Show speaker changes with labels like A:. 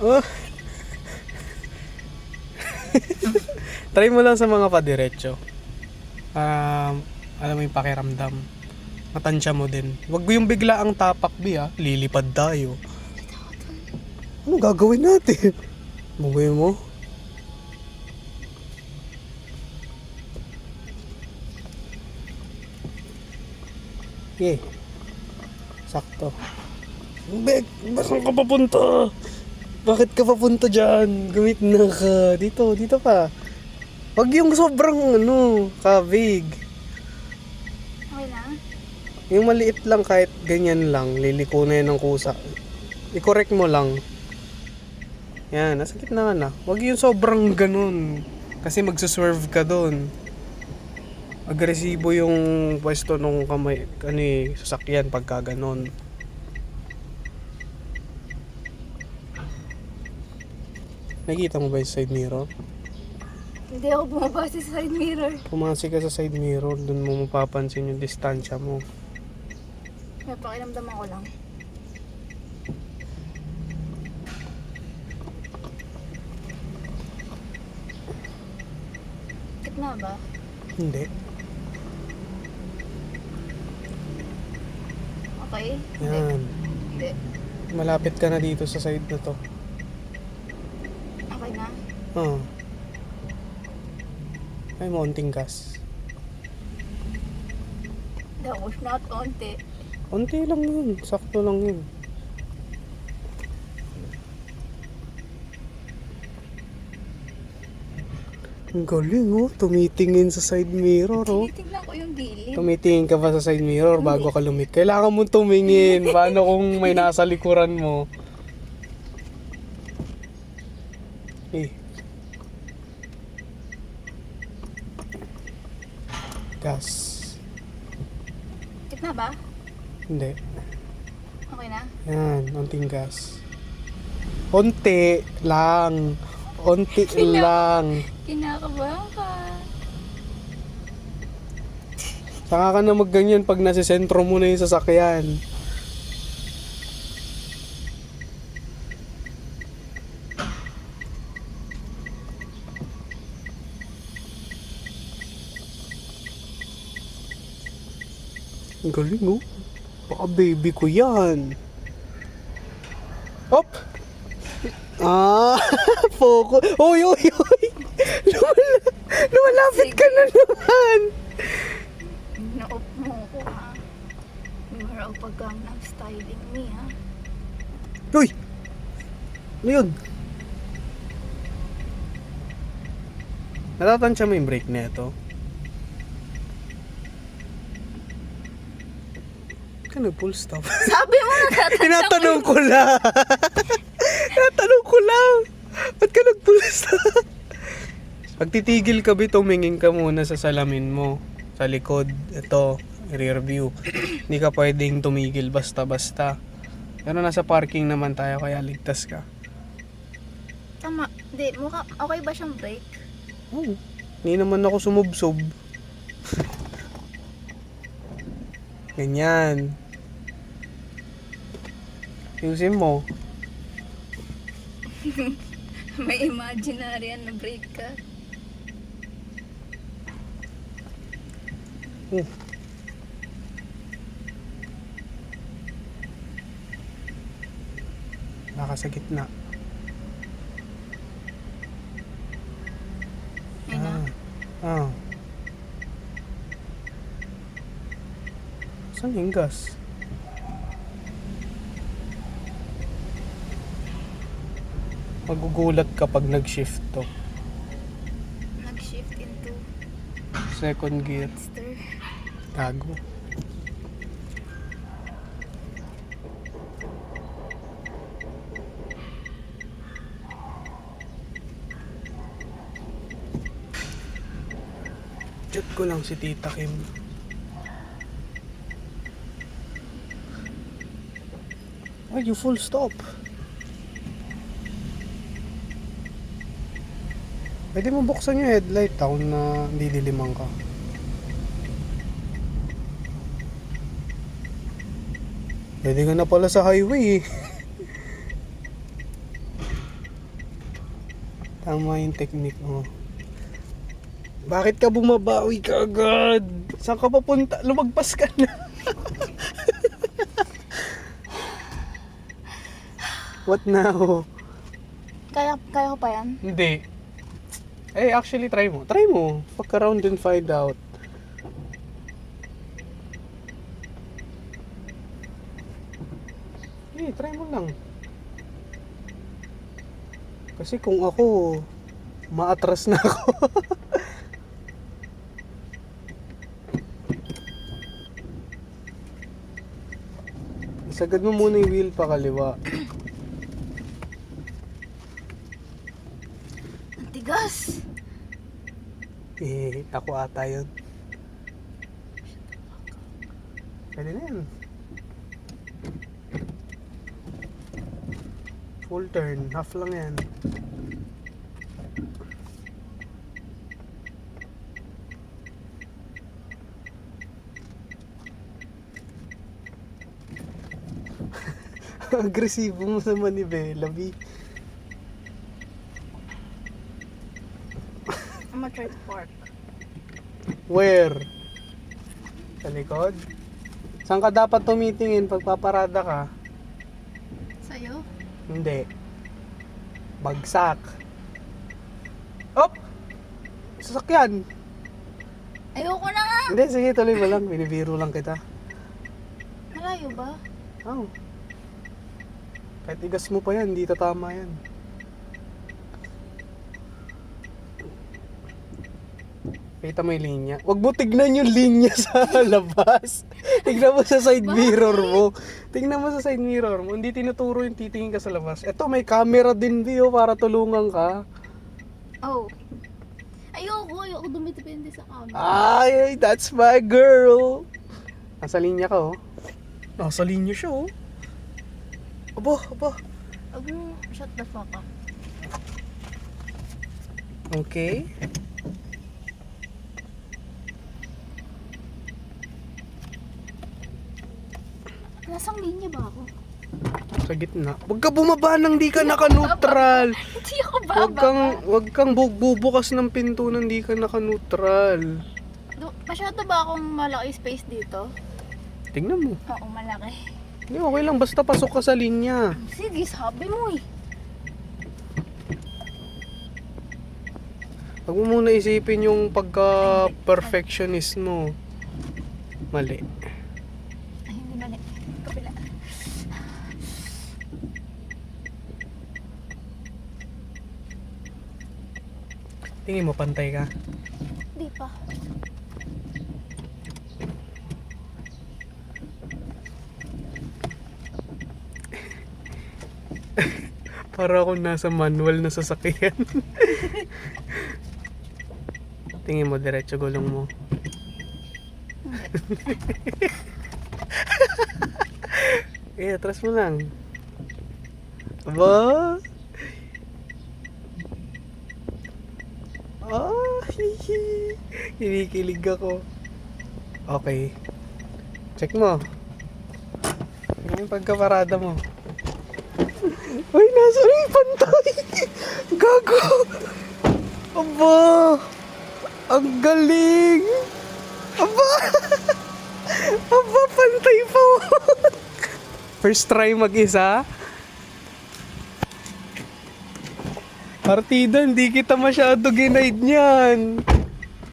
A: Oh. Try mo lang sa mga padiretso. Alam mo yung pakiramdam. Matansya mo din. Huwag yung bigla ang tapak, Bi, ha? Lilipad tayo. Ano gagawin natin? Bugoy mo? Okay. Sakto. Bek, saan ka papunta? Bakit ka papunta dyan? Gamit na ka. Dito pa. Huwag yung sobrang kabig.
B: Okay na?
A: Yung maliit lang kahit ganyan lang, liliko na yan ng kusa. I-correct mo lang. Yan, nasa gitna na. Huwag yung sobrang ganun. Kasi magsuswerve ka doon. Agresibo yung pwesto nung kamay, sasakyan pagka ganun. Nakikita mo ba yung side mirror?
B: Hindi ako bumabase sa side mirror.
A: Pumasi ka sa side mirror, dun mo mapapansin yung distansya mo.
B: May pakiramdaman ko lang. Gitna ba?
A: Hindi.
B: Okay?
A: Yan.
B: Hindi.
A: Malapit ka na dito sa side na to.
B: Okay na?
A: Oh. Ay, mounting gas.
B: That was not onte.
A: Konti lang yun. Sakto lang yun. Ang galing, oh. Tumitingin sa side mirror, oh.
B: Tinitingnan ko yung gilid.
A: Tumitingin ka ba sa side mirror bago ka lumik? Kailangan mong tumingin. Paano kung may nasa likuran mo? Eh. Gas.
B: Gitna ba?
A: Hindi.
B: Okay na?
A: Yan, onting gas. Onti lang. Onti lang.
B: Kinakabahan ka.
A: Saka ka na magganyan pag nasa sentro mo na yung sasakyan. Ang galing, oh. Baka baby ko yan. Hop! Ah, focus. Uy! Lumalapit ka na naman.
B: Na-off mo ko ha. Maraw paggang ng styling me ha.
A: Uy! Ano yun? Natatansya mo yung brake na ito? Ka nag-full stop.
B: Sabi mo
A: Tinatanong ko lang. Tinatanong ko lang. Ba't ka nag-full stop? Pag titigil ka, tumingin ka muna sa salamin mo. Sa likod. Ito, rear view. Hindi ka pwedeng tumigil basta-basta. Pero nasa parking naman tayo, kaya ligtas ka.
B: Tama. Di, mukha, okay ba siyang brake?
A: Oh, hindi naman ako sumubsob. Ganyan. Ayusin mo.
B: May imaginary na brake ka.
A: Baka sa gitna.
B: Ayun na.
A: Ah. Saan yung gas? Magugulat kapag nag-shift to.
B: Nag-shift into
A: Second gear.
B: stir.
A: Gago. Chat ko lang si Tita Kim. Why you full stop? Pwede mo buksan yung headlight kung na didiliman ka. Pwede ka na pala sa highway eh. Tama yung technique mo. Bakit ka bumabawi ka agad? Saan ka papunta? Lumagpas ka na. What now?
B: Kaya ko pa yan?
A: Hindi. Eh, actually, try mo. Try mo. Fuck around and find out. Eh, try mo lang. Kasi kung ako, maatras na ako. Isagad mo muna yung wheel pa kaliwa.
B: Ang tigas!
A: Eh, ako ata yun. Pwede na yan. Full turn, half lang yan. Agresibo mo sa manibela, B.
B: I'm gonna try to park.
A: Where? Sa likod? Saan ka dapat tumitingin pag paparada ka?
B: Sa'yo?
A: Hindi. Bagsak. Op! Sasakyan!
B: Ayoko na nga!
A: Hindi, sige, tuloy mo lang. Binibiro lang kita.
B: Malayo ba?
A: Oh. Kahit igas mo pa yan, hindi tatama yan. Kita mo yung linya. Huwag mo tignan yung linya sa labas. Tignan mo sa side mirror mo. Tignan mo sa side mirror mo. Hindi tinuturo yung titingin ka sa labas. Eto, may camera din, Bio, para tulungan ka.
B: Oh. Ayoko dumitipindi sa camera.
A: Ay, that's my girl. Nasa linya ka, oh. Nasa linya siya, oh. Aba.
B: Huwag mo shut the fuck up.
A: Okay.
B: Nasang linya ba ako?
A: Sa gitna. Huwag ka bumaba nang di ka naka-neutral.
B: Hindi ako bababa.
A: Huwag kang bubukas ng pinto nang di ka naka-neutral.
B: Masyado ba akong malaki space dito?
A: Tingnan mo.
B: Oo, malaki.
A: Hindi, okay lang. Basta pasok ka sa linya.
B: Sige, sabi mo eh.
A: Huwag mo muna isipin yung pagka-perfectionist mo. Mali.
B: Ay, hindi mali. Kapila.
A: Tingin mo, pantay ka.
B: Di pa.
A: Para akong nasa manual na sasakyan. Tingin mo, diretso gulong mo. Eh, atras mo lang. Aba? Ah, hihi. Kinikilig ako. Okay. Check mo. Tingnan yung pagkaparada mo. Uy, nasa rin pantay! Gago! Aba! Ang galing! Aba! Aba, pantay po! First try mag-isa? Partida, hindi kita masyado ginaid niyan.